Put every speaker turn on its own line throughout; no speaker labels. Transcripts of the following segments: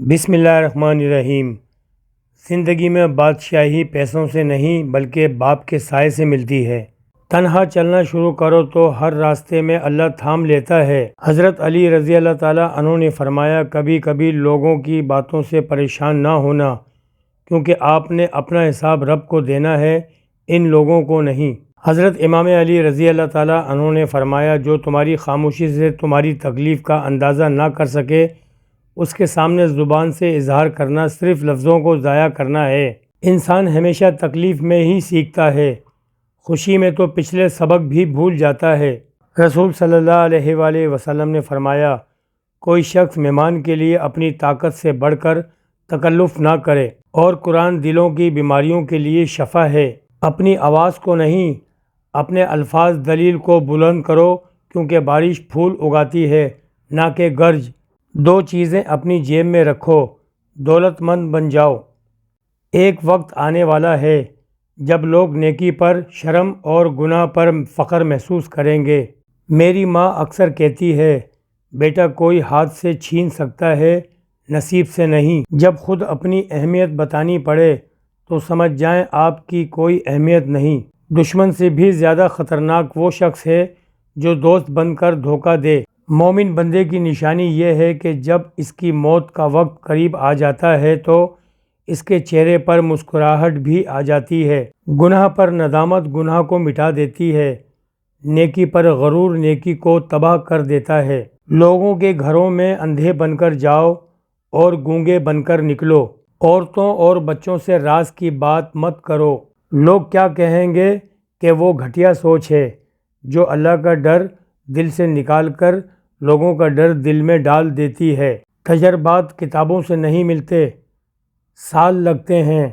بسم اللہ الرحمن الرحیم۔ زندگی میں بادشاہی پیسوں سے نہیں بلکہ باپ کے سائے سے ملتی ہے۔ تنہا چلنا شروع کرو تو ہر راستے میں اللہ تھام لیتا ہے۔ حضرت علی رضی اللہ تعالیٰ عنہ نے فرمایا، کبھی کبھی لوگوں کی باتوں سے پریشان نہ ہونا، کیونکہ آپ نے اپنا حساب رب کو دینا ہے، ان لوگوں کو نہیں۔ حضرت امام علی رضی اللہ تعالیٰ عنہ نے فرمایا، جو تمہاری خاموشی سے تمہاری تکلیف کا اندازہ نہ کر سکے، اس کے سامنے زبان سے اظہار کرنا صرف لفظوں کو ضائع کرنا ہے۔ انسان ہمیشہ تکلیف میں ہی سیکھتا ہے، خوشی میں تو پچھلے سبق بھی بھول جاتا ہے۔ رسول صلی اللہ علیہ وآلہ وسلم نے فرمایا، کوئی شخص مہمان کے لیے اپنی طاقت سے بڑھ کر تکلف نہ کرے، اور قرآن دلوں کی بیماریوں کے لیے شفا ہے۔ اپنی آواز کو نہیں، اپنے الفاظ دلیل کو بلند کرو، کیونکہ بارش پھول اگاتی ہے، نہ کہ گرج۔ دو چیزیں اپنی جیب میں رکھو، دولت مند بن جاؤ۔ ایک وقت آنے والا ہے جب لوگ نیکی پر شرم اور گناہ پر فخر محسوس کریں گے۔ میری ماں اکثر کہتی ہے، بیٹا کوئی ہاتھ سے چھین سکتا ہے، نصیب سے نہیں۔ جب خود اپنی اہمیت بتانی پڑے تو سمجھ جائیں آپ کی کوئی اہمیت نہیں۔ دشمن سے بھی زیادہ خطرناک وہ شخص ہے جو دوست بن کر دھوکہ دے۔ مومن بندے کی نشانی یہ ہے کہ جب اس کی موت کا وقت قریب آ جاتا ہے تو اس کے چہرے پر مسکراہٹ بھی آ جاتی ہے۔ گناہ پر ندامت گناہ کو مٹا دیتی ہے، نیکی پر غرور نیکی کو تباہ کر دیتا ہے۔ لوگوں کے گھروں میں اندھے بن کر جاؤ اور گونگے بن کر نکلو۔ عورتوں اور بچوں سے راز کی بات مت کرو، لوگ کیا کہیں گے کہ وہ گھٹیا سوچ ہے۔ جو اللہ کا ڈر دل سے نکال کر لوگوں کا ڈر دل میں ڈال دیتی ہے۔ تجربات کتابوں سے نہیں ملتے، سال لگتے ہیں،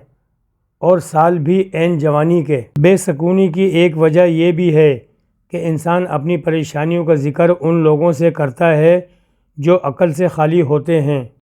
اور سال بھی عین جوانی کے۔ بے سکونی کی ایک وجہ یہ بھی ہے کہ انسان اپنی پریشانیوں کا ذکر ان لوگوں سے کرتا ہے جو عقل سے خالی ہوتے ہیں۔